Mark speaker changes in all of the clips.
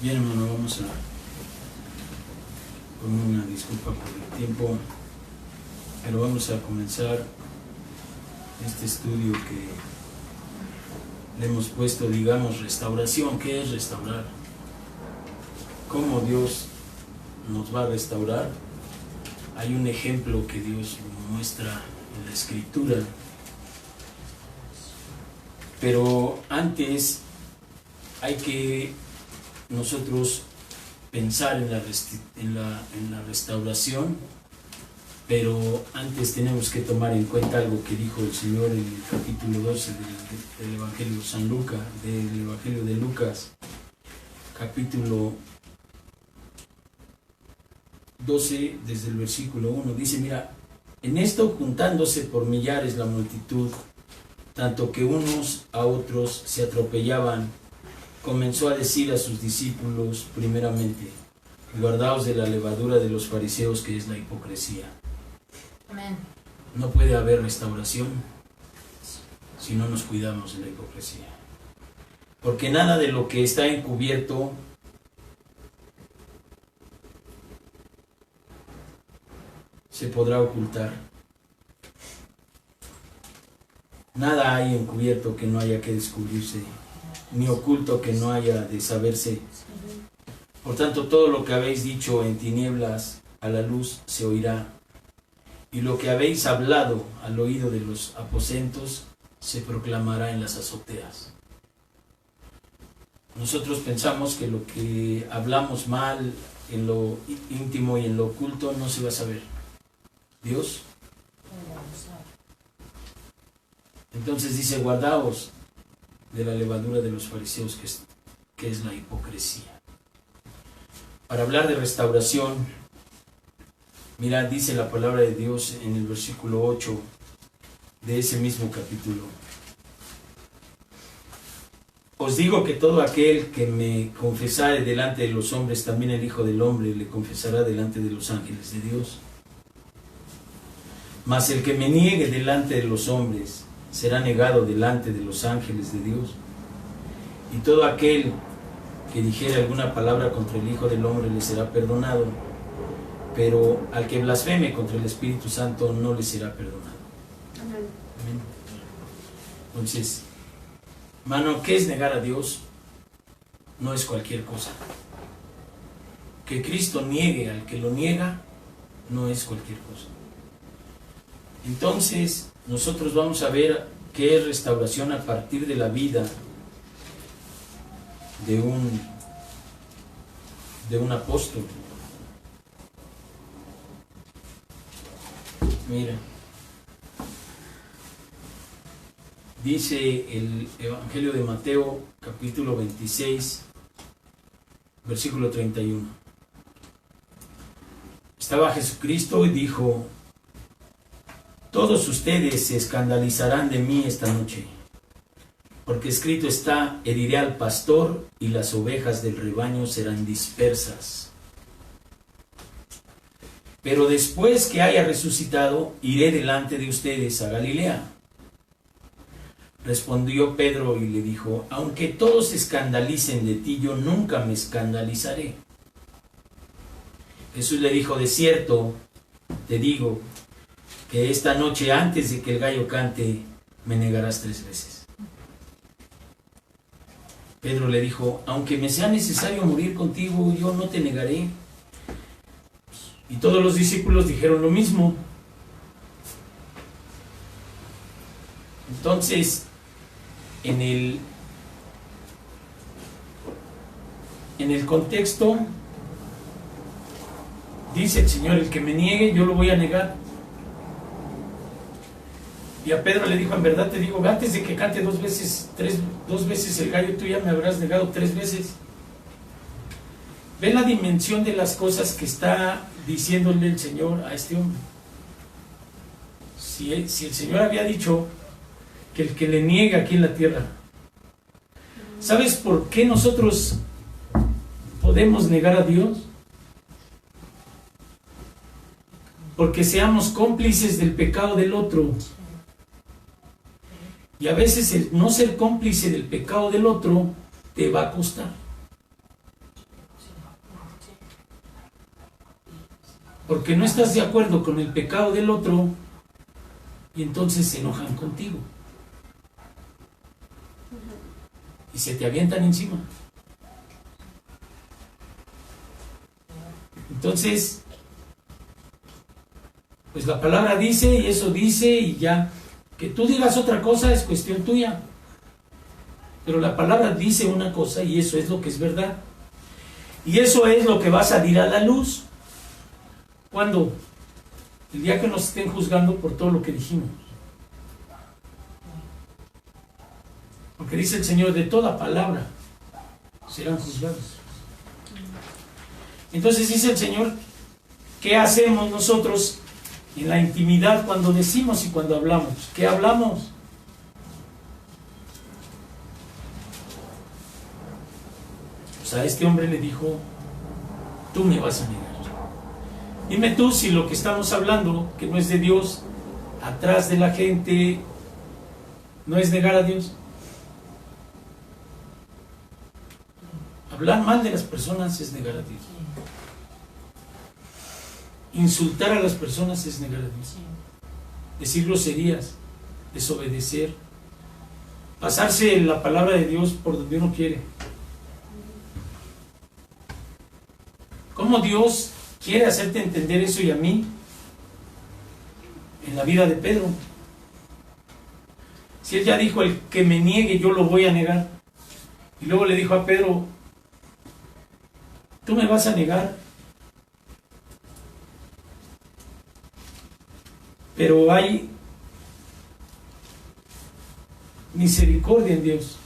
Speaker 1: Bien, hermano, vamos a, con una disculpa por el tiempo, pero vamos a comenzar este estudio que le hemos puesto, digamos, restauración. ¿Qué es restaurar? ¿Cómo Dios nos va a restaurar? Hay un ejemplo que Dios muestra en la Escritura, pero antes hay que nosotros pensar en la restauración, pero antes tenemos que tomar en cuenta algo que dijo el Señor en el capítulo 12 del Evangelio de San Lucas, del Evangelio de Lucas, capítulo 12, desde el versículo 1, dice: mira, en esto juntándose por millares la multitud, tanto que unos a otros se atropellaban, comenzó a decir a sus discípulos primeramente: guardaos de la levadura de los fariseos, que es la hipocresía.
Speaker 2: Amén.
Speaker 1: No puede haber restauración si no nos cuidamos de la hipocresía, porque nada de lo que está encubierto se podrá ocultar. Nada hay encubierto que no haya que descubrirse, ni oculto que no haya de saberse. Por tanto, todo lo que habéis dicho en tinieblas, a la luz se oirá, y lo que habéis hablado al oído de los aposentos se proclamará en las azoteas. Nosotros pensamos que lo que hablamos mal en lo íntimo y en lo oculto no se va a saber. Dios. Entonces dice: guardaos de la levadura de los fariseos, que es la hipocresía. Para hablar de restauración, mira, dice la palabra de Dios en el versículo 8 de ese mismo capítulo: os digo que todo aquel que me confesare delante de los hombres, también el Hijo del Hombre le confesará delante de los ángeles de Dios. Mas el que me niegue delante de los hombres será negado delante de los ángeles de Dios. Y todo aquel que dijere alguna palabra contra el Hijo del Hombre le será perdonado, pero al que blasfeme contra el Espíritu Santo no le será perdonado.
Speaker 2: Amén.
Speaker 1: Amén. Entonces, hermano, ¿qué es negar a Dios? No es cualquier cosa. Que Cristo niegue al que lo niega no es cualquier cosa. Entonces, nosotros vamos a ver qué es restauración a partir de la vida de un apóstol. Mira, dice el Evangelio de Mateo, capítulo 26, versículo 31. Estaba Jesucristo y dijo: todos ustedes se escandalizarán de mí esta noche, porque escrito está: heriré al pastor y las ovejas del rebaño serán dispersas. Pero después que haya resucitado, iré delante de ustedes a Galilea. Respondió Pedro y le dijo: aunque todos se escandalicen de ti, yo nunca me escandalizaré. Jesús le dijo: de cierto te digo que esta noche, antes de que el gallo cante, me negarás 3 veces. Pedro le dijo: aunque me sea necesario morir contigo, yo no te negaré. Y todos los discípulos dijeron lo mismo. Entonces, en el contexto, dice el Señor: el que me niegue, yo lo voy a negar. Y a Pedro le dijo: en verdad te digo, antes de que cante 2 veces el gallo, tú ya me habrás negado 3 veces. ¿Ven la dimensión de las cosas que está diciéndole el Señor a este hombre? Si el Señor había dicho que el que le niega aquí en la tierra, ¿sabes por qué nosotros podemos negar a Dios? Porque seamos cómplices del pecado del otro. Y a veces el no ser cómplice del pecado del otro te va a costar. porque no estás de acuerdo con el pecado del otro y entonces se enojan contigo y se te avientan encima. Entonces, pues la palabra dice y eso dice y ya. Que tú digas otra cosa es cuestión tuya. Pero la palabra dice una cosa y eso es lo que es verdad. Y eso es lo que va a salir a la luz. ¿Cuándo? El día que nos estén juzgando por todo lo que dijimos. Porque dice el Señor, de toda palabra serán juzgados. Entonces dice el Señor, ¿qué hacemos nosotros en la intimidad cuando decimos y cuando hablamos? ¿Qué hablamos? Pues a este hombre le dijo, tú me vas a negar. Dime tú si lo que estamos hablando, que no es de Dios, atrás de la gente, no es negar a Dios. Hablar mal de las personas es negar a Dios. Insultar a las personas es negar a Dios. Decir groserías, desobedecer, pasarse la palabra de Dios por donde uno quiere. ¿Cómo Dios quiere hacerte entender eso y a mí? En la vida de Pedro. Si él ya dijo, el que me niegue yo lo voy a negar. Y luego le dijo a Pedro, tú me vas a negar. Pero hay misericordia en Dios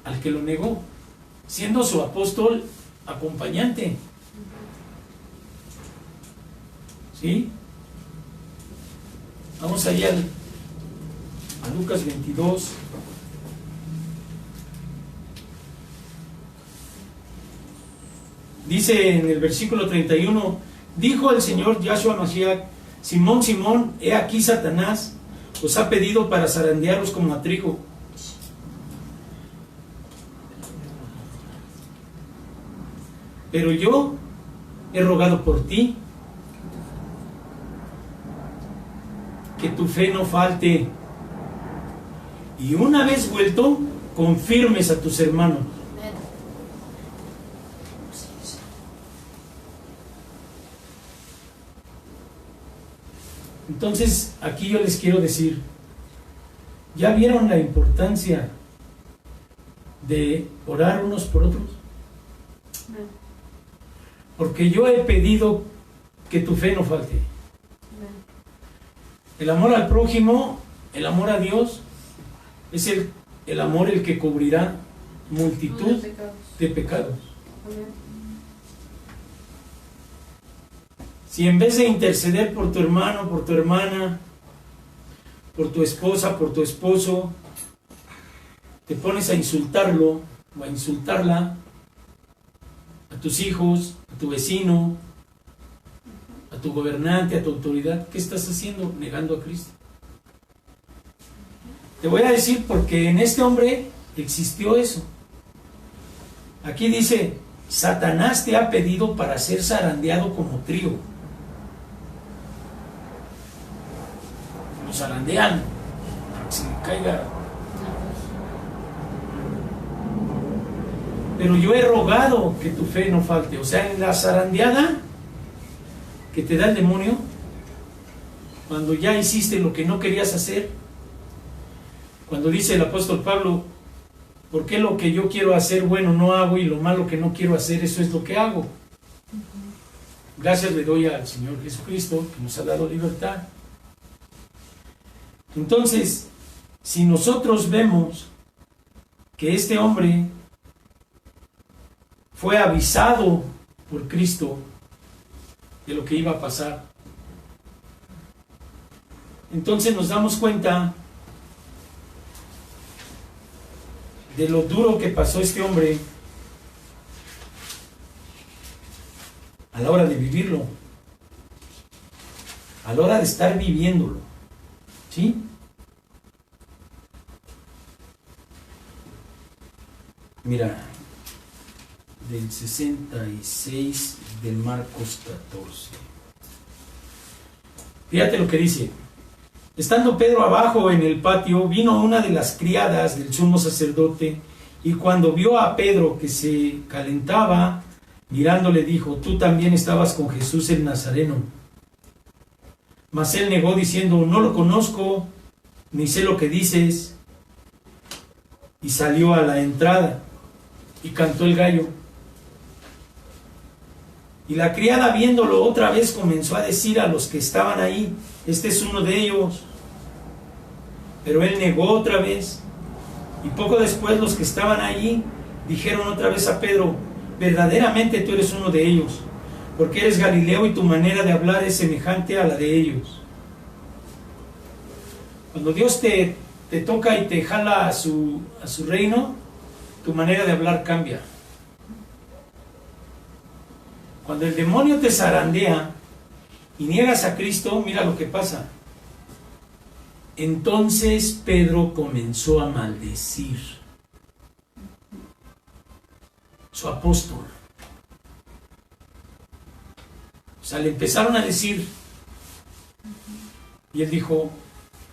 Speaker 1: al que lo negó, siendo su apóstol acompañante. ¿Sí? Vamos allá a Lucas 22. Dice en el versículo 31, dijo el Señor Yahshua Mashiach, Simón, Simón, he aquí Satanás os ha pedido para zarandearos como a trigo. Pero yo he rogado por ti, que tu fe no falte, y una vez vuelto, confirmes a tus hermanos. Entonces, aquí yo les quiero decir, ¿ya vieron la importancia de orar unos por otros? Porque yo he pedido que tu fe no falte. El amor al prójimo, el amor a Dios, es el amor el que cubrirá multitud de pecados. Si en vez de interceder por tu hermano, por tu hermana, por tu esposa, por tu esposo, te pones a insultarlo o a insultarla, a tus hijos, a tu vecino, a tu gobernante, a tu autoridad, ¿qué estás haciendo? Negando a Cristo. Te voy a decir porque en este hombre existió eso. Aquí dice, Satanás te ha pedido para ser zarandeado como trigo. Lo zarandean para que se le caiga. Pero yo he rogado que tu fe no falte. O sea, en la zarandeada que te da el demonio, cuando ya hiciste lo que no querías hacer, cuando dice el apóstol Pablo, ¿por qué lo que yo quiero hacer bueno no hago y lo malo que no quiero hacer, eso es lo que hago? Gracias le doy al Señor Jesucristo que nos ha dado libertad. Entonces, si nosotros vemos que este hombre fue avisado por Cristo de lo que iba a pasar, entonces nos damos cuenta de lo duro que pasó este hombre a la hora de vivirlo, a la hora de estar viviéndolo. ¿Sí? Mira, del 66 de Marcos 14. Fíjate lo que dice. Estando Pedro abajo en el patio, vino una de las criadas del sumo sacerdote, y cuando vio a Pedro que se calentaba, mirándole dijo: tú también estabas con Jesús el Nazareno. Mas él negó diciendo: no lo conozco, ni sé lo que dices. Y salió a la entrada, y cantó el gallo. Y la criada, viéndolo otra vez, comenzó a decir a los que estaban ahí: este es uno de ellos. Pero él negó otra vez. Y poco después los que estaban allí dijeron otra vez a Pedro: verdaderamente tú eres uno de ellos, porque eres Galileo y tu manera de hablar es semejante a la de ellos. Cuando Dios te toca y te jala a su reino, tu manera de hablar cambia. Cuando el demonio te zarandea y niegas a Cristo, mira lo que pasa. Entonces Pedro comenzó a maldecir. Su apóstol. O sea, le empezaron a decir, y él dijo,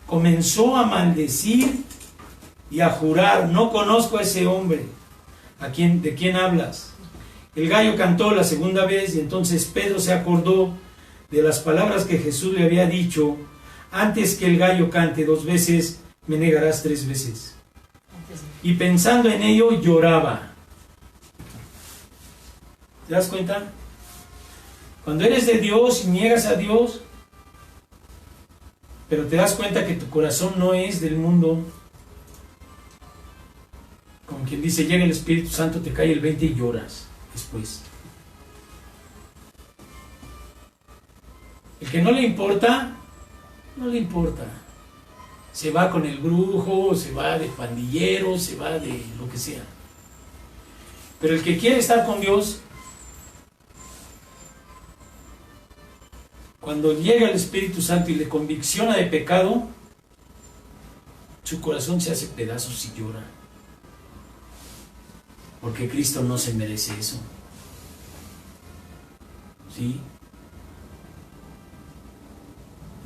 Speaker 1: comenzó a maldecir y a jurar: no conozco a ese hombre. ¿De quién hablas? El gallo cantó la segunda vez, y entonces Pedro se acordó de las palabras que Jesús le había dicho: antes que el gallo cante 2 veces, me negarás 3 veces. Y pensando en ello, lloraba. ¿Te das cuenta? Cuando eres de Dios y niegas a Dios, pero te das cuenta que tu corazón no es del mundo, como quien dice, llega el Espíritu Santo, te cae el 20 y lloras después. El que no le importa, no le importa. Se va con el brujo, se va de pandillero, se va de lo que sea. Pero el que quiere estar con Dios, cuando llega el Espíritu Santo y le convicciona de pecado, su corazón se hace pedazos y llora. Porque Cristo no se merece eso. ¿Sí?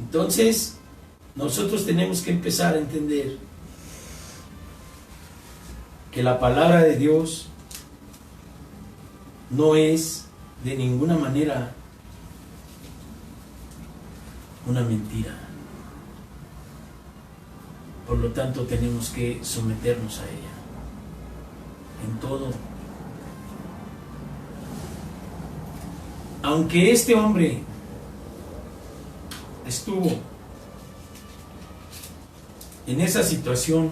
Speaker 1: Entonces, nosotros tenemos que empezar a entender que la palabra de Dios no es de ninguna manera una mentira. Por lo tanto, tenemos que someternos a ella en todo. Aunque este hombre estuvo en esa situación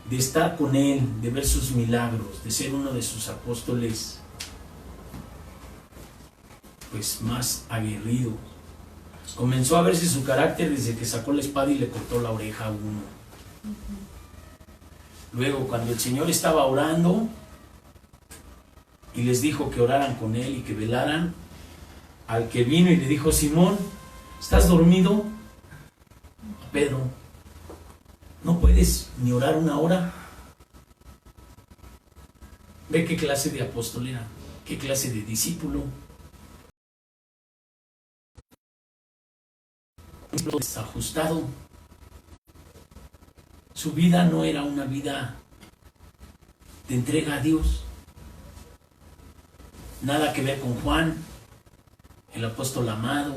Speaker 1: de estar con él, de ver sus milagros, de ser uno de sus apóstoles pues más aguerrido, comenzó a verse su carácter desde que sacó la espada y le cortó la oreja a uno. Luego, cuando el Señor estaba orando y les dijo que oraran con él y que velaran, al que vino y le dijo: Simón, ¿estás dormido? A Pedro, ¿no puedes ni orar 1 hora? Ve qué clase de apóstol era, qué clase de discípulo. Desajustado. Su vida no era una vida de entrega a Dios. Nada que ver con Juan, el apóstol amado.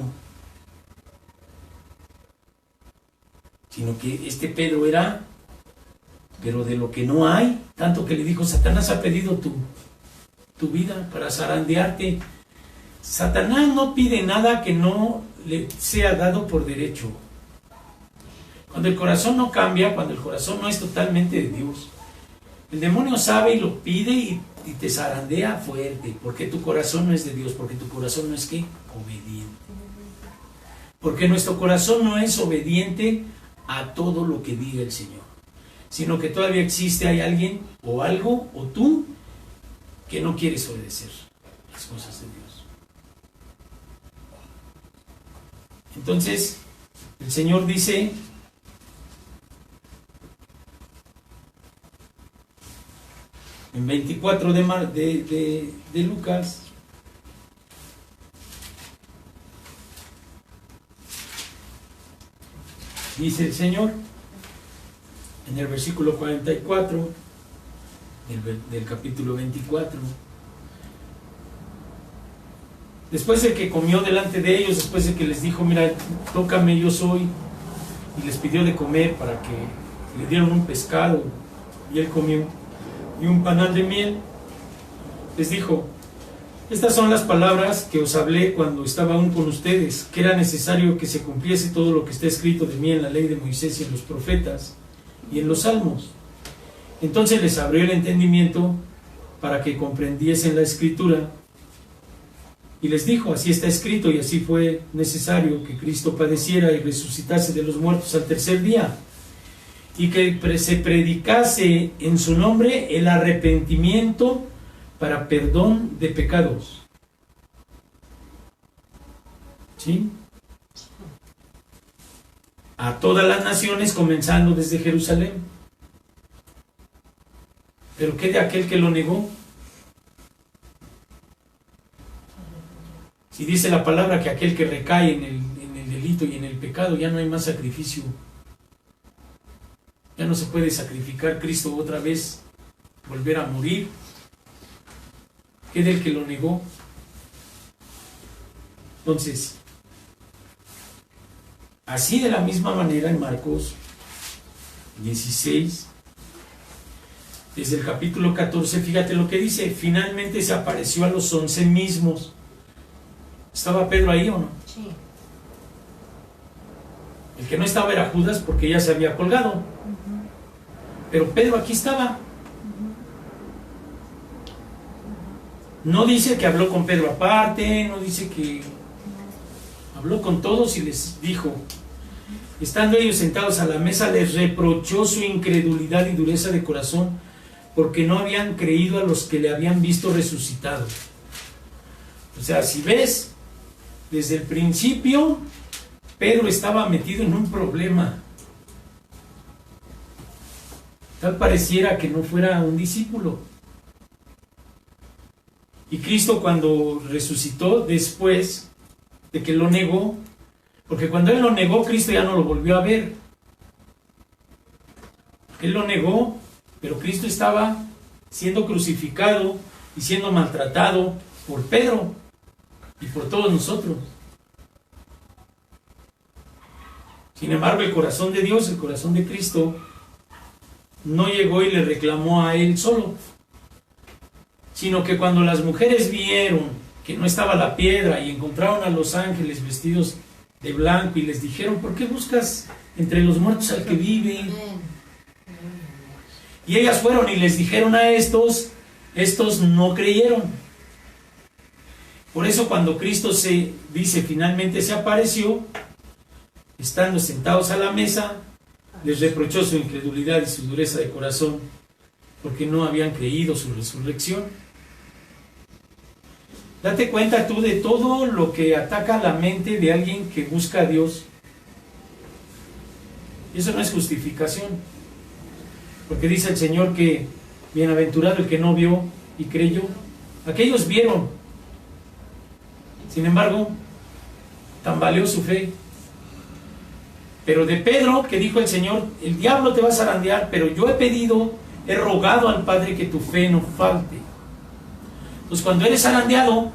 Speaker 1: Sino que este Pedro era, pero de lo que no hay, tanto que le dijo: Satanás ha pedido tu vida para zarandearte. Satanás no pide nada que no le sea dado por derecho. Cuando el corazón no cambia, cuando el corazón no es totalmente de Dios, el demonio sabe y lo pide y te zarandea fuerte, porque tu corazón no es de Dios, porque tu corazón no es ¿qué? Obediente. Porque nuestro corazón no es obediente a todo lo que diga el Señor, sino que todavía existe, hay alguien o algo o tú que no quieres obedecer las cosas de Dios. Entonces, el Señor dice: en 24 de Lucas. Dice el Señor en el versículo 44 del capítulo 24. Después de que comió delante de ellos, después de que les dijo, mira, tócame, yo soy, y les pidió de comer para que le dieron un pescado, y él comió, y un panal de miel, les dijo, estas son las palabras que os hablé cuando estaba aún con ustedes, que era necesario que se cumpliese todo lo que está escrito de mí en la ley de Moisés y en los profetas y en los salmos. Entonces les abrió el entendimiento para que comprendiesen la escritura, y les dijo, así está escrito y así fue necesario que Cristo padeciera y resucitase de los muertos al tercer día, y que se predicase en su nombre el arrepentimiento para perdón de pecados. ¿Sí? A todas las naciones, comenzando desde Jerusalén. ¿Pero qué de aquel que lo negó? Si dice la palabra que aquel que recae en el delito y en el pecado, ya no hay más sacrificio. Ya no se puede sacrificar Cristo otra vez, volver a morir. ¿Qué del que lo negó? Entonces, así de la misma manera en Marcos 16, desde el capítulo 14, fíjate lo que dice, finalmente se apareció a los 11 mismos. ¿Estaba Pedro ahí o no?
Speaker 2: Sí.
Speaker 1: El que no estaba era Judas porque ya se había colgado. Pero Pedro aquí estaba. No dice que habló con Pedro aparte, no dice que habló con todos y les dijo, estando ellos sentados a la mesa, les reprochó su incredulidad y dureza de corazón, porque no habían creído a los que le habían visto resucitado. O sea, si ves, desde el principio, Pedro estaba metido en un problema. Tal pareciera que no fuera un discípulo. Y Cristo, cuando resucitó después de que lo negó, porque cuando él lo negó, Cristo ya no lo volvió a ver. Él lo negó, pero Cristo estaba siendo crucificado y siendo maltratado por Pedro y por todos nosotros. Sin embargo, el corazón de Dios, el corazón de Cristo, no llegó y le reclamó a él solo, sino que cuando las mujeres vieron que no estaba la piedra y encontraron a los ángeles vestidos de blanco y les dijeron, ¿por qué buscas entre los muertos al que vive? Y ellas fueron y les dijeron a estos no creyeron. Por eso cuando Cristo se dice finalmente se apareció, estando sentados a la mesa, les reprochó su incredulidad y su dureza de corazón, porque no habían creído su resurrección. Date cuenta tú de todo lo que ataca la mente de alguien que busca a Dios. Y eso no es justificación, porque dice el Señor que bienaventurado el que no vio y creyó. Aquellos vieron, sin embargo, tambaleó su fe. Pero de Pedro, que dijo el Señor, el diablo te va a zarandear, pero yo he rogado al Padre que tu fe no falte. Pues cuando eres zarandeado,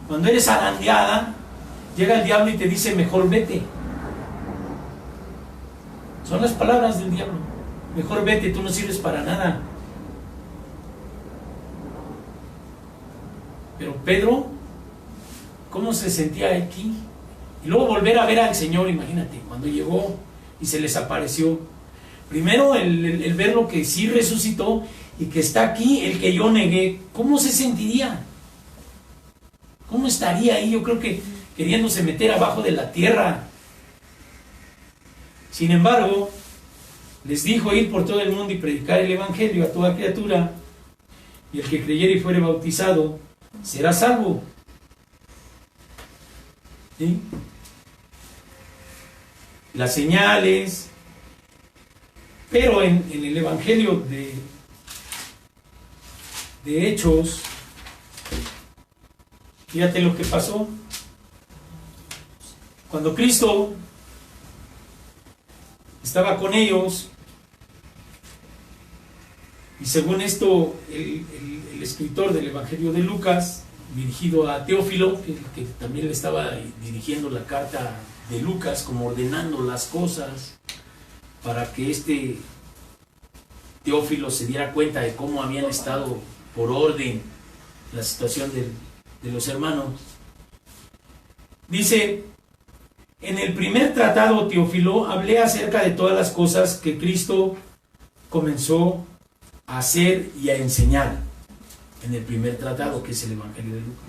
Speaker 1: cuando eres zarandeada, llega el diablo y te dice, mejor vete. Son las palabras del diablo. Mejor vete, tú no sirves para nada. Pero Pedro, ¿cómo se sentía aquí? Y luego volver a ver al Señor, imagínate, cuando llegó y se les apareció. Primero el ver lo que sí resucitó y que está aquí, el que yo negué. ¿Cómo se sentiría? ¿Cómo estaría ahí? Yo creo que queriéndose meter abajo de la tierra. Sin embargo, les dijo ir por todo el mundo y predicar el Evangelio a toda criatura, y el que creyere y fuere bautizado será salvo. ¿Sí? Las señales, pero en el Evangelio
Speaker 3: de Hechos, fíjate lo que pasó. Cuando Cristo estaba con ellos, y según esto, el escritor del Evangelio de Lucas, dirigido a Teófilo, que también le estaba dirigiendo la carta de Lucas, como ordenando las cosas, para que este Teófilo se diera cuenta de cómo habían estado por orden la situación de los hermanos. Dice: en el primer tratado, Teófilo, hablé acerca de todas las cosas que Cristo comenzó a hacer y a enseñar en el primer tratado, que es el Evangelio de Lucas,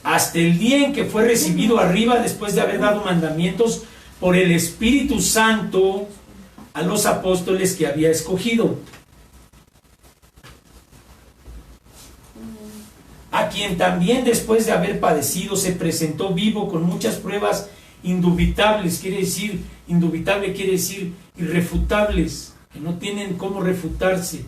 Speaker 3: hasta el día en que fue recibido arriba, después de haber dado mandamientos por el Espíritu Santo a los apóstoles que había escogido, a quien también, después de haber padecido, se presentó vivo con muchas pruebas indubitables. Indubitable quiere decir irrefutables, que no tienen cómo refutarse.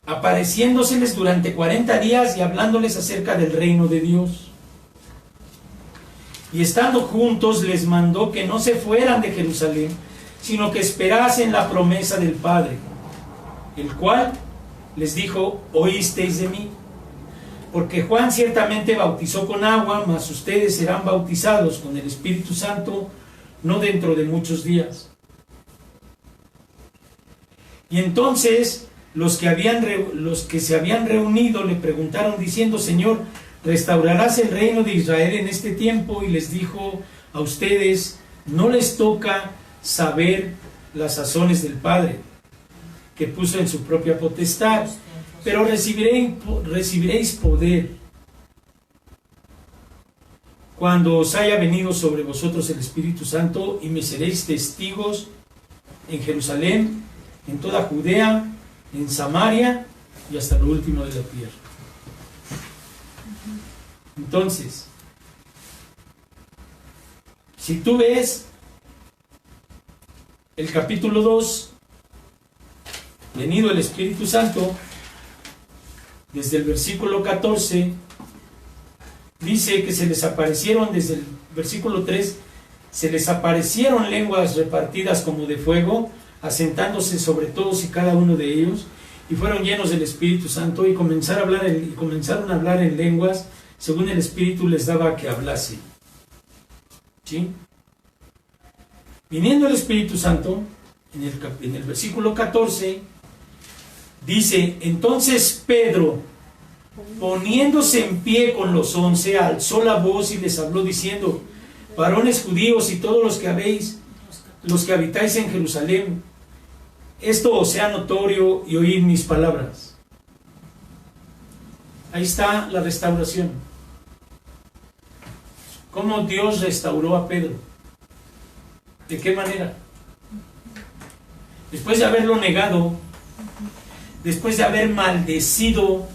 Speaker 3: Apareciéndoseles durante 40 días y hablándoles acerca del reino de Dios. Y estando juntos, les mandó que no se fueran de Jerusalén, sino que esperasen la promesa del Padre, el cual les dijo: oísteis de mí. Porque Juan ciertamente bautizó con agua, mas ustedes serán bautizados con el Espíritu Santo no dentro de muchos días. Y entonces los que se habían reunido le preguntaron diciendo: Señor, ¿restaurarás el reino de Israel en este tiempo? Y les dijo: a ustedes no les toca saber las sazones del Padre, que puso en su propia potestad, pero recibiréis poder cuando os haya venido sobre vosotros el Espíritu Santo, y me seréis testigos en Jerusalén, en toda Judea, en Samaria y hasta lo último de la tierra. Entonces, si tú ves el capítulo 2, venido el Espíritu Santo, desde el versículo 14, dice que se les aparecieron, desde el versículo 3, se les aparecieron lenguas repartidas como de fuego, asentándose sobre todos y cada uno de ellos, y fueron llenos del Espíritu Santo, y comenzaron a hablar en lenguas, según el Espíritu les daba que hablase. ¿Sí? Viniendo el Espíritu Santo, en el versículo 14, dice: entonces Pedro, poniéndose en pie con los 11, alzó la voz y les habló diciendo: varones judíos y todos los que habitáis en Jerusalén, esto os sea notorio y oíd mis palabras. Ahí está la restauración. ¿Cómo Dios restauró a Pedro? ¿De qué manera? Después de haberlo negado, después de haber maldecido,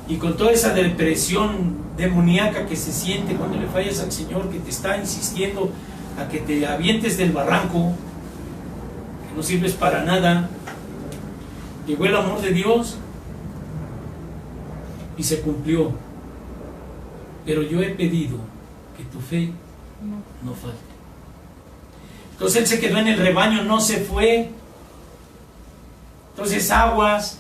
Speaker 3: y con toda esa depresión demoníaca que se siente cuando le fallas al Señor, que te está insistiendo a que te avientes del barranco, que no sirves para nada, llegó el amor de Dios y se cumplió. Pero yo he pedido que tu fe no falte. Entonces él se quedó en el rebaño, no se fue. Entonces, aguas.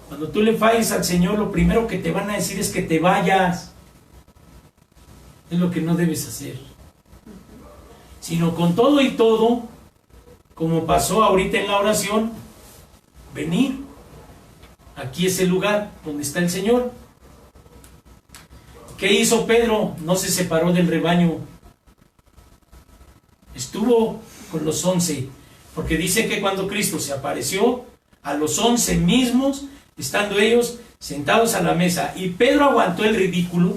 Speaker 3: Cuando tú le falles al Señor, lo primero que te van a decir es que te vayas. Es lo que no debes hacer. Sino con todo y todo, como pasó ahorita en la oración, venir. Aquí es el lugar donde está el Señor. ¿Qué hizo Pedro? No se separó del rebaño. Estuvo con los 11. Porque dice que cuando Cristo se apareció a los 11 mismos, estando ellos sentados a la mesa, y Pedro aguantó el ridículo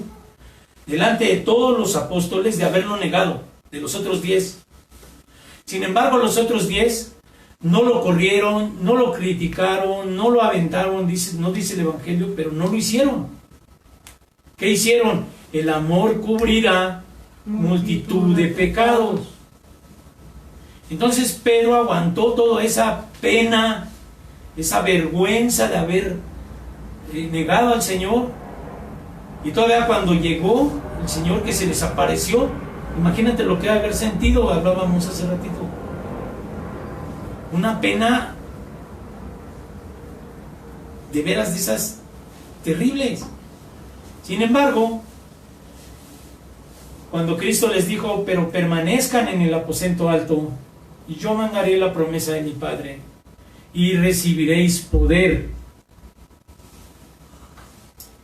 Speaker 3: delante de todos los apóstoles de haberlo negado, de los otros 10. Sin embargo, los otros 10 no lo corrieron, no lo criticaron, no lo aventaron, no dice el Evangelio, pero no lo hicieron. ¿Qué hicieron? El amor cubrirá multitud de pecados. Entonces Pedro aguantó toda esa pena, esa vergüenza de haber negado al Señor. Y todavía cuando llegó el Señor que se les apareció, imagínate lo que haber sentido, hablábamos hace ratito. Una pena de veras de esas terribles. Sin embargo, cuando Cristo les dijo, pero permanezcan en el aposento alto, y yo mandaré la promesa de mi Padre, y recibiréis poder.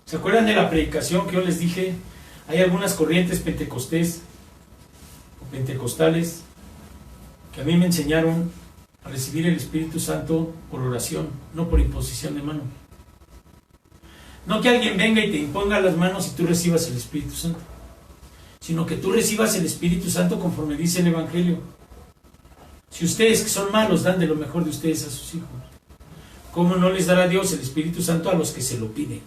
Speaker 3: ¿Se acuerdan de la predicación que yo les dije? Hay algunas corrientes pentecostales que a mí me enseñaron a recibir el Espíritu Santo por oración, no por imposición de mano. No que alguien venga y te imponga las manos y tú recibas el Espíritu Santo, sino que tú recibas el Espíritu Santo conforme dice el Evangelio. Si ustedes que son malos dan de lo mejor de ustedes a sus hijos, ¿cómo no les dará Dios el Espíritu Santo a los que se lo piden?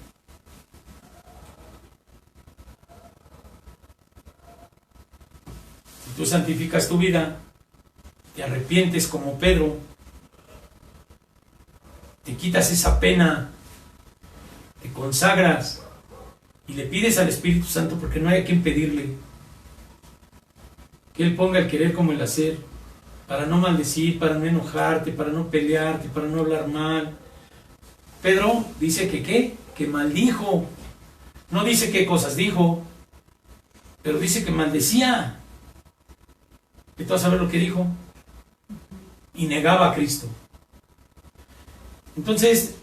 Speaker 3: Si tú santificas tu vida, te arrepientes como Pedro, te quitas esa pena, te consagras y le pides al Espíritu Santo, porque no hay a quien pedirle, que Él ponga el querer como el hacer, para no maldecir, para no enojarte, para no pelearte, para no hablar mal. Pedro dice que ¿qué? Que maldijo. No dice qué cosas dijo, pero dice que maldecía. ¿Y tú vas a ver lo que dijo? Y negaba a Cristo. Entonces,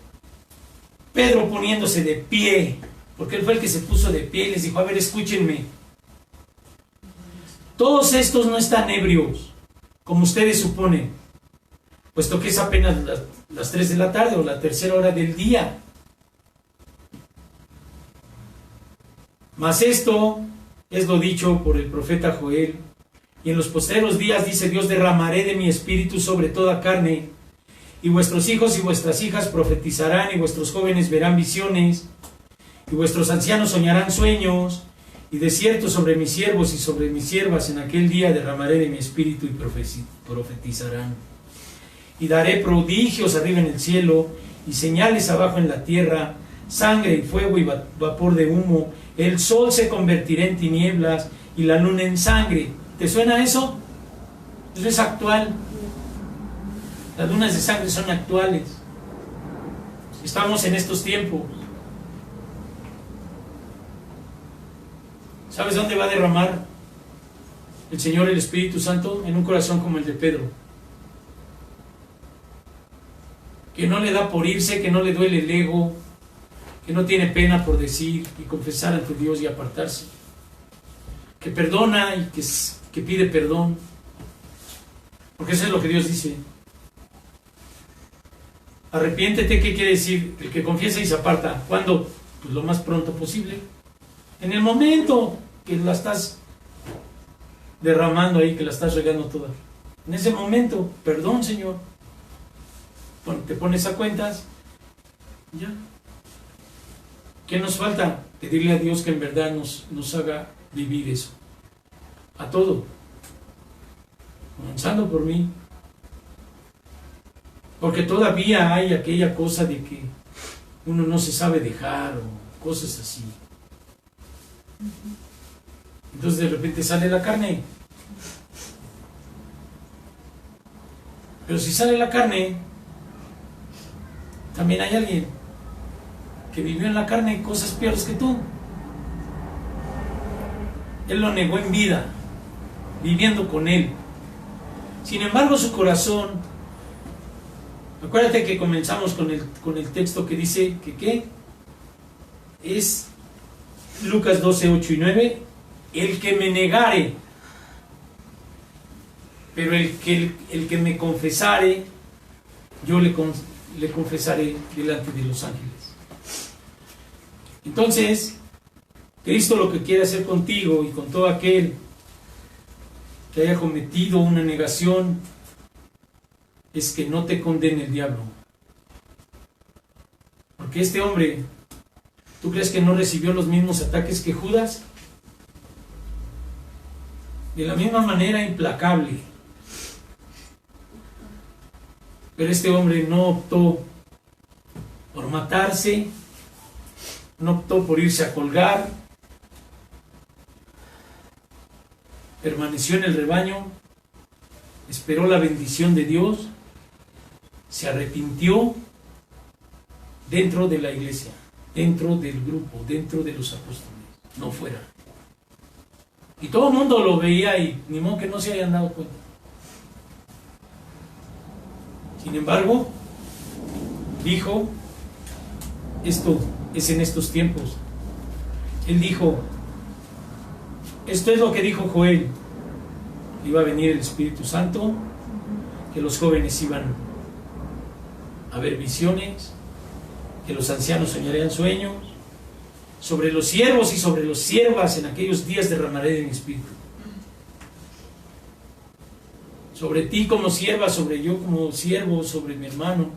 Speaker 3: Pedro poniéndose de pie, porque él fue el que se puso de pie y les dijo, a ver, escúchenme. Todos estos no están ebrios, como ustedes suponen, puesto que es apenas las 3 de la tarde o la tercera hora del día. Mas esto es lo dicho por el profeta Joel. Y en los postreros días, dice Dios, derramaré de mi espíritu sobre toda carne, y vuestros hijos y vuestras hijas profetizarán, y vuestros jóvenes verán visiones, y vuestros ancianos soñarán sueños, y de cierto sobre mis siervos y sobre mis siervas en aquel día derramaré de mi espíritu y profetizarán. Y daré prodigios arriba en el cielo, y señales abajo en la tierra, sangre y fuego y vapor de humo. El sol se convertirá en tinieblas y la luna en sangre. ¿Te suena eso? Eso es actual. Las lunas de sangre son actuales. Estamos en estos tiempos. ¿Sabes dónde va a derramar el Señor el Espíritu Santo? En un corazón como el de Pedro, que no le da por irse, que no le duele el ego, que no tiene pena por decir y confesar ante Dios y apartarse, que perdona y que pide perdón, porque eso es lo que Dios dice. Arrepiéntete, ¿qué quiere decir? El que confiesa y se aparta. ¿Cuándo? Pues lo más pronto posible. En el momento que la estás derramando ahí, que la estás regando toda. En ese momento, perdón, Señor. Te pones a cuentas. Ya. ¿Qué nos falta? Pedirle a Dios que en verdad nos haga vivir eso. A todo. Comenzando por mí. Porque todavía hay aquella cosa de que uno no se sabe dejar o cosas así. Entonces de repente sale la carne. Pero si sale la carne, también hay alguien que vivió en la carne cosas peores que tú. Él lo negó en vida, viviendo con él. Sin embargo, su corazón, acuérdate que comenzamos con el texto que dice que ¿qué? Es Lucas 12, 8 y 9, el que me negare, pero el que me confesare, yo le confesaré delante de los ángeles. Entonces, Cristo lo que quiere hacer contigo y con todo aquel que haya cometido una negación es que no te condene el diablo. Porque este hombre, ¿tú crees que no recibió los mismos ataques que Judas? De la misma manera implacable. Pero este hombre no optó por matarse, no optó por irse a colgar, permaneció en el rebaño, esperó la bendición de Dios, se arrepintió dentro de la iglesia, dentro del grupo, dentro de los apóstoles, no fuera. Y todo el mundo lo veía y ni modo que no se hayan dado cuenta. Sin embargo, dijo, esto es en estos tiempos. Él dijo, esto es lo que dijo Joel, iba a venir el Espíritu Santo, que los jóvenes iban a ver visiones, que los ancianos soñarían sueños, sobre los siervos y sobre los siervas en aquellos días derramaré de mi espíritu. Sobre ti como sierva, sobre yo como siervo, sobre mi hermano.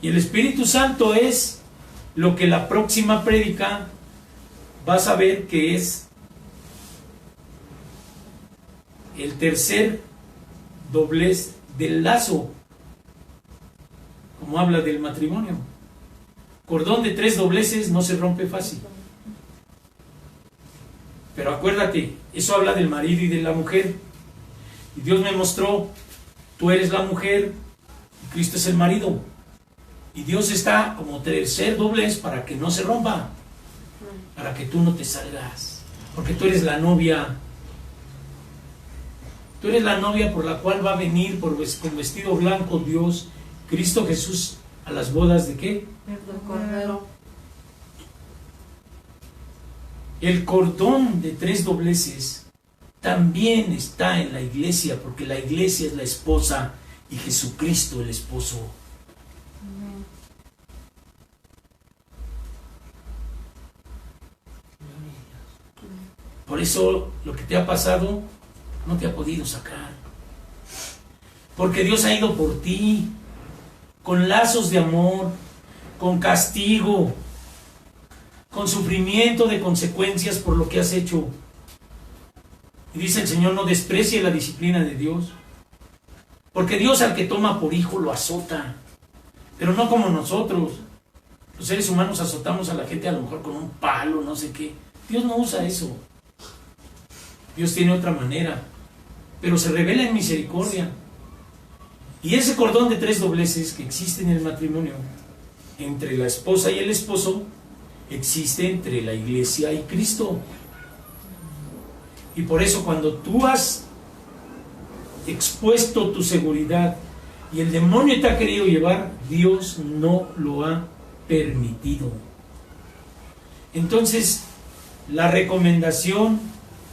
Speaker 3: Y el Espíritu Santo es lo que la próxima prédica vas a ver que es el tercer doblez del lazo, como habla del matrimonio. Cordón de 3 dobleces no se rompe fácil. Pero acuérdate, eso habla del marido y de la mujer. Y Dios me mostró, tú eres la mujer, y Cristo es el marido. Y Dios está como tercer doblez para que no se rompa, para que tú no te salgas, porque tú eres la novia. Tú eres la novia por la cual va a venir con vestido blanco Dios, Cristo Jesús, a las bodas de ¿qué?
Speaker 2: El Cordero.
Speaker 3: El cordón de 3 dobleces también está en la iglesia, porque la iglesia es la esposa y Jesucristo el esposo. Por eso lo que te ha pasado no te ha podido sacar, porque Dios ha ido por ti con lazos de amor, con castigo, con sufrimiento de consecuencias por lo que has hecho. Y dice el Señor, no desprecie la disciplina de Dios, porque Dios al que toma por hijo lo azota, pero no como nosotros. Los seres humanos azotamos a la gente a lo mejor con un palo, no sé qué. Dios no usa eso. Dios tiene otra manera, pero se revela en misericordia. Y ese cordón de 3 dobleces que existe en el matrimonio, entre la esposa y el esposo, existe entre la iglesia y Cristo. Y por eso cuando tú has expuesto tu seguridad y el demonio te ha querido llevar, Dios no lo ha permitido. Entonces, la recomendación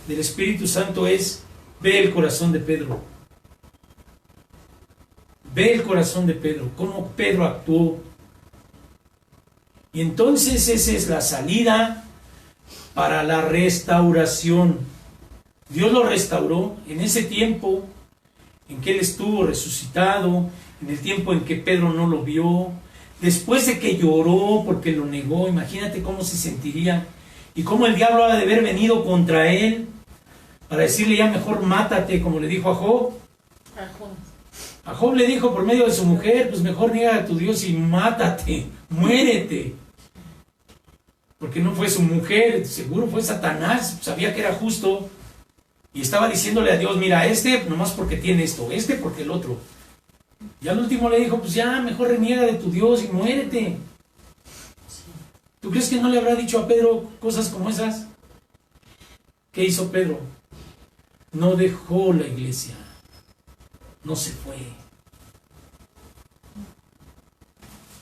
Speaker 3: del Espíritu Santo es: ve el corazón de Pedro. Ve el corazón de Pedro, cómo Pedro actuó. Y entonces esa es la salida para la restauración. Dios lo restauró en ese tiempo en que él estuvo resucitado, en el tiempo en que Pedro no lo vio, después de que lloró porque lo negó. Imagínate cómo se sentiría y cómo el diablo ha de haber venido contra él para decirle: ya mejor mátate, como le dijo a Job. A Job le dijo por medio de su mujer: pues mejor niega a tu Dios y mátate, muérete. Porque no fue su mujer, seguro fue Satanás, sabía que era justo y estaba diciéndole a Dios: mira, este nomás porque tiene esto, este porque el otro. Y al último le dijo: pues ya mejor reniega de tu Dios y muérete. ¿Tú crees que no le habrá dicho a Pedro cosas como esas? ¿Qué hizo Pedro? No dejó la iglesia, no se fue.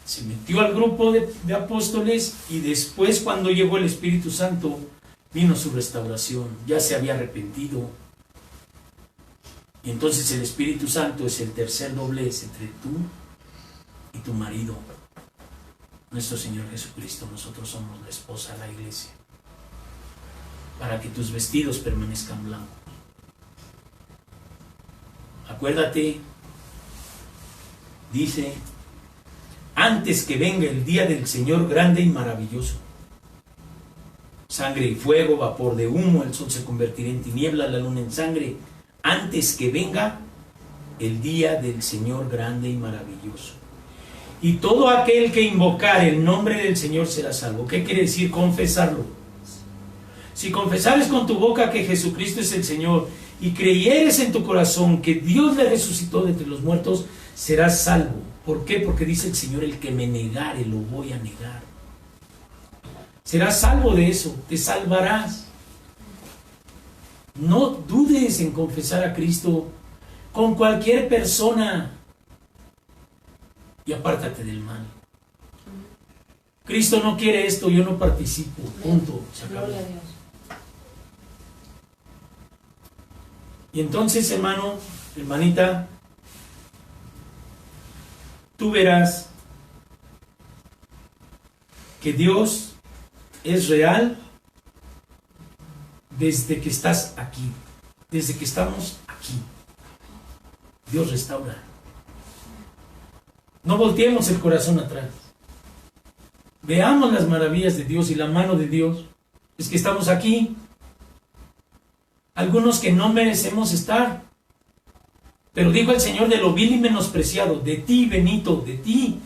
Speaker 3: Se metió al grupo de apóstoles y después, cuando llegó el Espíritu Santo, vino su restauración. Ya se había arrepentido. Y entonces el Espíritu Santo es el tercer doblez entre tú y tu marido. Nuestro Señor Jesucristo. Nosotros somos la esposa, la iglesia, para que tus vestidos permanezcan blancos. Acuérdate, dice: antes que venga el día del Señor grande y maravilloso. Sangre y fuego, vapor de humo, el sol se convertirá en tiniebla, la luna en sangre. Antes que venga el día del Señor grande y maravilloso. Y todo aquel que invocar el nombre del Señor será salvo. ¿Qué quiere decir? Confesarlo. Si confesares con tu boca que Jesucristo es el Señor y creyeres en tu corazón que Dios le resucitó de entre los muertos, serás salvo. ¿Por qué? Porque dice el Señor, el que me negare, lo voy a negar. Serás salvo de eso, te salvarás. No dudes en confesar a Cristo con cualquier persona y apártate del mal. Cristo no quiere esto, yo no participo. Punto. Se acabó.
Speaker 2: Gloria a Dios.
Speaker 3: Y entonces, hermano, hermanita, tú verás que Dios es real desde que estás aquí, desde que estamos aquí. Dios restaura. No volteemos el corazón atrás. Veamos las maravillas de Dios y la mano de Dios. Es que estamos aquí. Algunos que no merecemos estar. Pero dijo el Señor, de lo vil y menospreciado, de ti, Benito, de ti.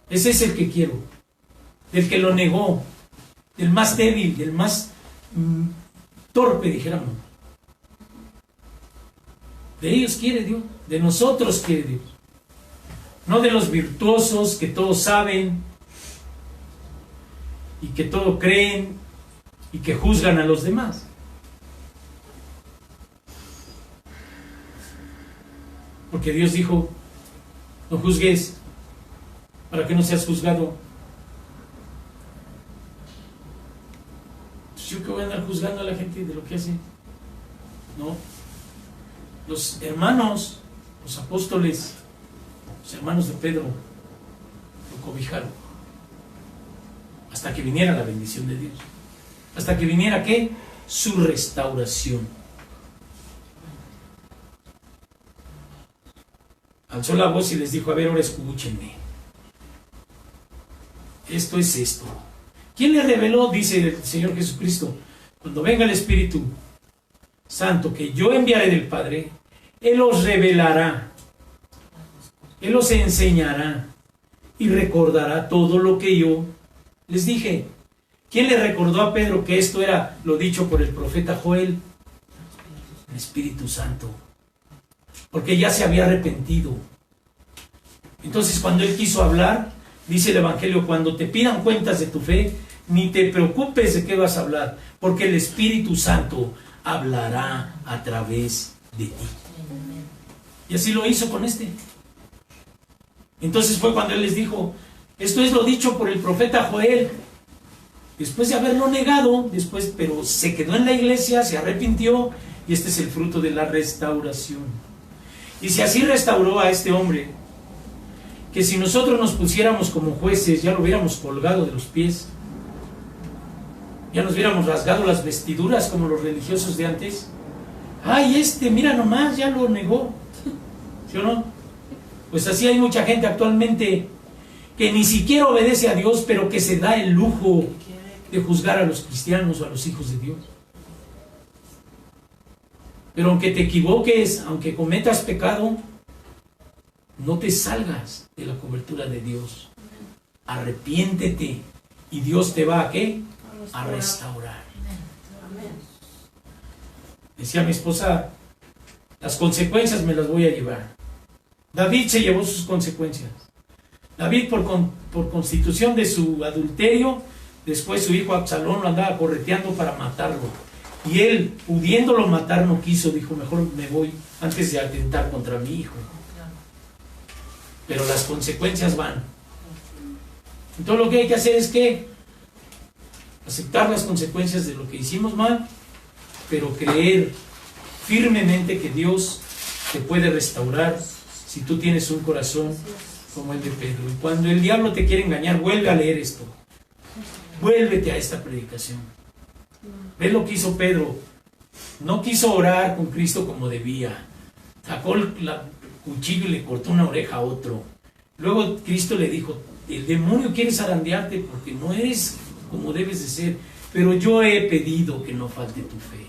Speaker 3: Ese es el que quiero. Del que lo negó. Del más débil, del más torpe, dijéramos. De ellos quiere Dios. De nosotros quiere Dios. No de los virtuosos que todo saben y que todo creen y que juzgan a los demás. Porque Dios dijo, no juzgues para que no seas juzgado. Pues yo que voy a andar juzgando a la gente de lo que hace. No. Los hermanos, los apóstoles, los hermanos de Pedro lo cobijaron hasta que viniera la bendición de Dios, hasta que viniera ¿qué? Su restauración. Alzó la voz y les dijo, a ver, ahora escúchenme, esto es esto. ¿Quién le reveló? Dice el Señor Jesucristo, cuando venga el Espíritu Santo que yo enviaré del Padre, Él os revelará, Él os enseñará y recordará todo lo que yo les dije. ¿Quién le recordó a Pedro que esto era lo dicho por el profeta Joel? El Espíritu Santo. Porque ya se había arrepentido. Entonces cuando Él quiso hablar, dice el Evangelio, cuando te pidan cuentas de tu fe, ni te preocupes de qué vas a hablar, porque el Espíritu Santo hablará a través de ti. Y así lo hizo con este. Entonces fue cuando Él les dijo, esto es lo dicho por el profeta Joel. Después de haberlo negado, pero se quedó en la iglesia, se arrepintió, y este es el fruto de la restauración. Y si así restauró a este hombre, que si nosotros nos pusiéramos como jueces, ya lo hubiéramos colgado de los pies, ya nos hubiéramos rasgado las vestiduras como los religiosos de antes. Ay, mira nomás, ya lo negó. ¿Sí o no? Pues así hay mucha gente actualmente que ni siquiera obedece a Dios, pero que se da el lujo de juzgar a los cristianos o a los hijos de Dios. Pero aunque te equivoques, aunque cometas pecado, no te salgas de la cobertura de Dios. Arrepiéntete y Dios te va a ¿qué? A restaurar. Decía mi esposa, las consecuencias me las voy a llevar. David se llevó sus consecuencias. David por constitución de su adulterio, después su hijo Absalón lo andaba correteando para matarlo. Y él, pudiéndolo matar, no quiso, dijo, mejor me voy antes de atentar contra mi hijo. Pero las consecuencias van. Entonces lo que hay que hacer es que aceptar las consecuencias de lo que hicimos mal, pero creer firmemente que Dios te puede restaurar si tú tienes un corazón como el de Pedro. Y cuando el diablo te quiere engañar, vuelve a leer esto. Vuélvete a esta predicación. Ve lo que hizo Pedro. No quiso orar con Cristo como debía. Sacó el cuchillo y le cortó una oreja a otro. Luego Cristo le dijo, el demonio quiere zarandearte porque no eres como debes de ser, pero yo he pedido que no falte tu fe.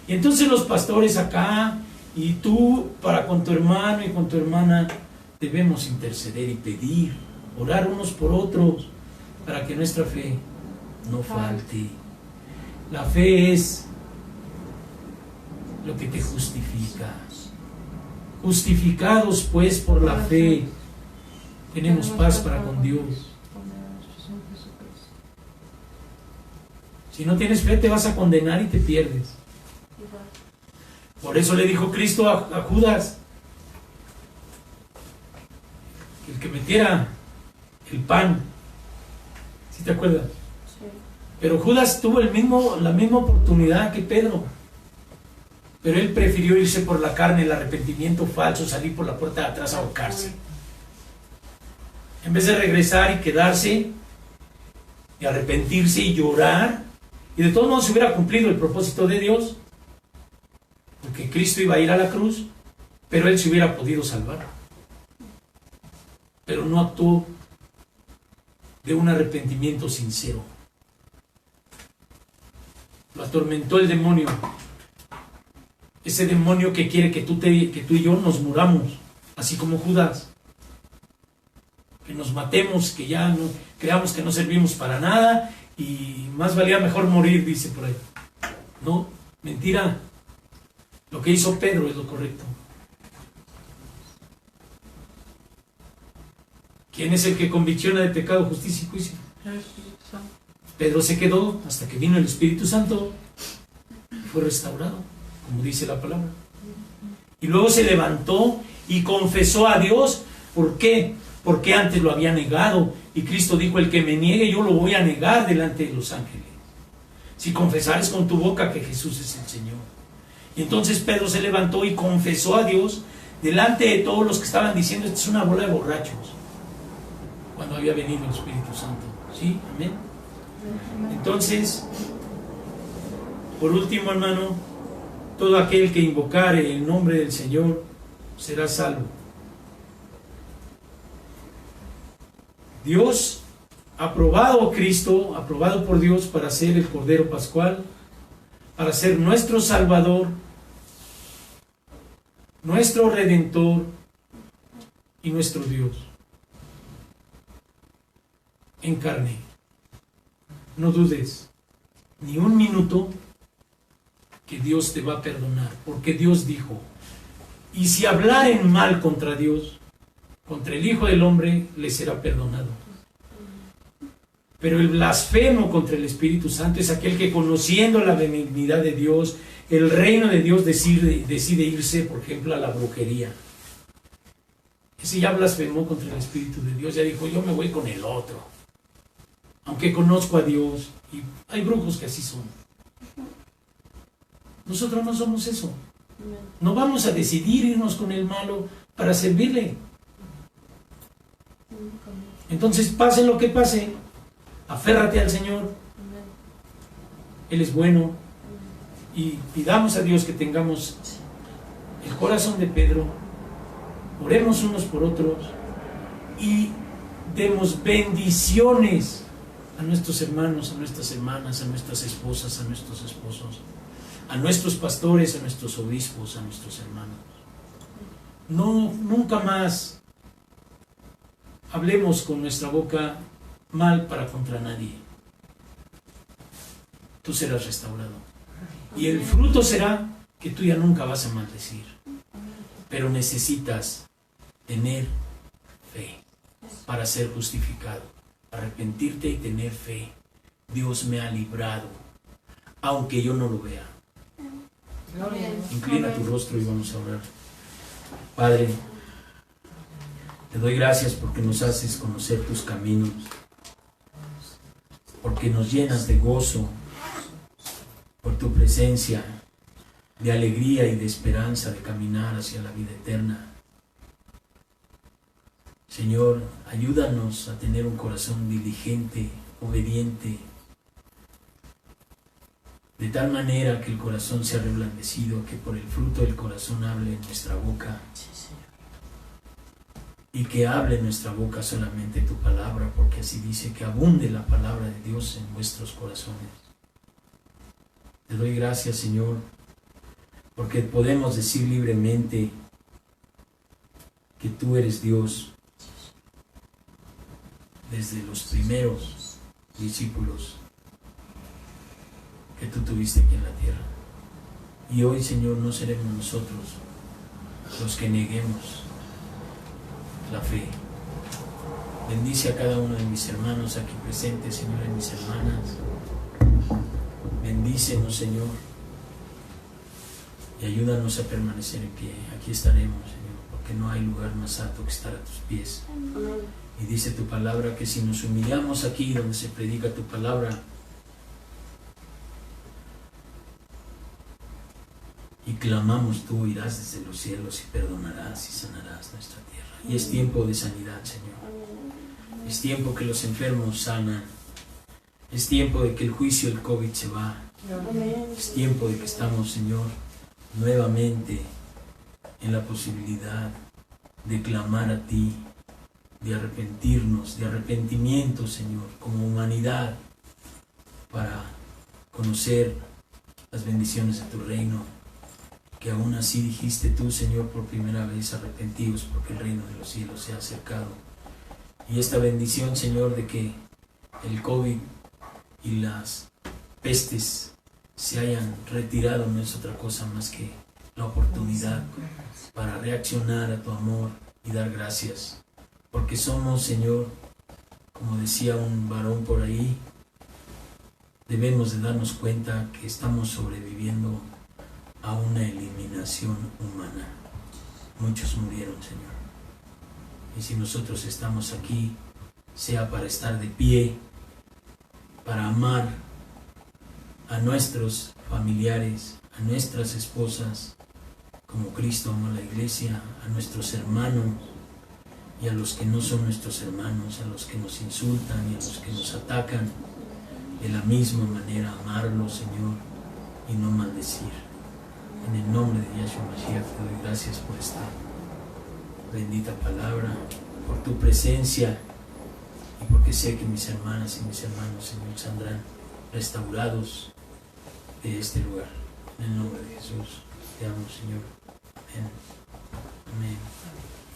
Speaker 3: Y entonces los pastores acá, Y tú, para con tu hermano y con tu hermana, debemos interceder y pedir, orar unos por otros, para que nuestra fe no falte. La fe es lo que te justifica. Justificados pues por la fe, tenemos paz para con Dios. Si no tienes fe, te vas a condenar y te pierdes. Por eso le dijo Cristo a Judas, el que metiera el pan. ¿Sí te acuerdas?
Speaker 2: Sí.
Speaker 3: Pero Judas tuvo la misma oportunidad que Pedro. Pero él prefirió irse por la carne, el arrepentimiento falso, salir por la puerta de atrás a ahorcarse. En vez de regresar y quedarse, y arrepentirse y llorar, y de todos modos se hubiera cumplido el propósito de Dios, porque Cristo iba a ir a la cruz, pero él se hubiera podido salvar. Pero no actuó de un arrepentimiento sincero. Lo atormentó el demonio. Ese demonio que quiere que tú y yo nos muramos, así como Judas. Que nos matemos, que ya no creamos que no servimos para nada y más valía mejor morir, dice por ahí. No, mentira. Lo que hizo Pedro es lo correcto. ¿Quién es el que convicciona de pecado, justicia y juicio? Pedro se quedó hasta que vino el Espíritu Santo y fue restaurado, como dice la palabra. Y luego se levantó y confesó a Dios. ¿Por qué? Porque antes lo había negado. Y Cristo dijo, el que me niegue yo lo voy a negar delante de los ángeles. Si confesares con tu boca que Jesús es el Señor. Y entonces Pedro se levantó y confesó a Dios delante de todos los que estaban diciendo, esto es una bola de borrachos. Cuando había venido el Espíritu Santo. ¿Sí? Amén. Entonces, por último, hermano, todo aquel que invocare el nombre del Señor será salvo. Dios ha aprobado a Cristo, aprobado por Dios para ser el Cordero Pascual, para ser nuestro Salvador, nuestro Redentor y nuestro Dios en carne. No dudes ni un minuto que Dios te va a perdonar, porque Dios dijo, y si hablaren mal contra Dios, contra el Hijo del Hombre, le será perdonado. Pero el blasfemo contra el Espíritu Santo es aquel que, conociendo la benignidad de Dios, el reino de Dios, decide irse, por ejemplo, a la brujería. Ese ya blasfemó contra el Espíritu de Dios, ya dijo, yo me voy con el otro, aunque conozco a Dios. Y hay brujos que así son. Nosotros no somos eso. No vamos a decidir irnos con el malo para servirle. Entonces, pase lo que pase, aférrate al Señor. Él es bueno. Y pidamos a Dios que tengamos el corazón de Pedro. Oremos unos por otros y demos bendiciones a nuestros hermanos, a nuestras hermanas, a nuestras esposas, a nuestros esposos, a nuestros pastores, a nuestros obispos, a nuestros hermanos. No, nunca más hablemos con nuestra boca mal para contra nadie. Tú serás restaurado. Y el fruto será que tú ya nunca vas a maldecir. Pero necesitas tener fe para ser justificado. Arrepentirte y tener fe. Dios me ha librado, aunque yo no lo vea. Inclina tu rostro y vamos a orar. Padre, te doy gracias porque nos haces conocer tus caminos, porque nos llenas de gozo por tu presencia, de alegría y de esperanza de caminar hacia la vida eterna. Señor, ayúdanos a tener un corazón diligente, obediente, de tal manera que el corazón sea reblandecido, que por el fruto del corazón hable en nuestra boca, y que hable en nuestra boca solamente tu palabra, porque así dice que abunde la palabra de Dios en vuestros corazones. Te doy gracias, Señor,
Speaker 1: porque podemos decir libremente que tú eres Dios desde los primeros discípulos que tú tuviste aquí en la tierra. Y hoy, Señor, no seremos nosotros los que neguemos la fe. Bendice a cada uno de mis hermanos aquí presentes, Señor, y mis hermanas. Bendícenos, Señor, y ayúdanos a permanecer en pie. Aquí estaremos, Señor, porque no hay lugar más alto que estar a tus pies.
Speaker 2: Amén.
Speaker 1: Y dice tu palabra que si nos humillamos aquí donde se predica tu palabra y clamamos, tú irás desde los cielos y perdonarás y sanarás nuestra tierra. Y es tiempo de sanidad, Señor. Es tiempo que los enfermos sanan. Es tiempo de que el juicio del COVID se va. Es tiempo de que estamos, Señor, nuevamente en la posibilidad de clamar a ti, de arrepentirnos, de arrepentimiento, Señor, como humanidad, para conocer las bendiciones de tu reino, que aún así dijiste tú, Señor, por primera vez, arrepentidos, porque el reino de los cielos se ha acercado. Y esta bendición, Señor, de que el COVID y las pestes se hayan retirado no es otra cosa más que la oportunidad para reaccionar a tu amor y dar gracias. Porque somos, Señor, como decía un varón por ahí, debemos de darnos cuenta que estamos sobreviviendo a una eliminación humana. Muchos murieron, Señor. Y si nosotros estamos aquí, sea para estar de pie, para amar a nuestros familiares, a nuestras esposas, como Cristo amó a la iglesia, a nuestros hermanos y a los que no son nuestros hermanos, a los que nos insultan y a los que nos atacan, de la misma manera amarlos, Señor, y no maldecir. En el nombre de Yahshua Mashiach te doy gracias por esta bendita palabra, por tu presencia y porque sé que mis hermanas y mis hermanos, Señor, saldrán restaurados de este lugar. En el nombre de Jesús te amo, Señor. Amén. Amén.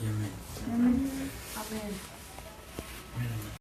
Speaker 1: Y amén.
Speaker 2: Amén.
Speaker 1: Amén.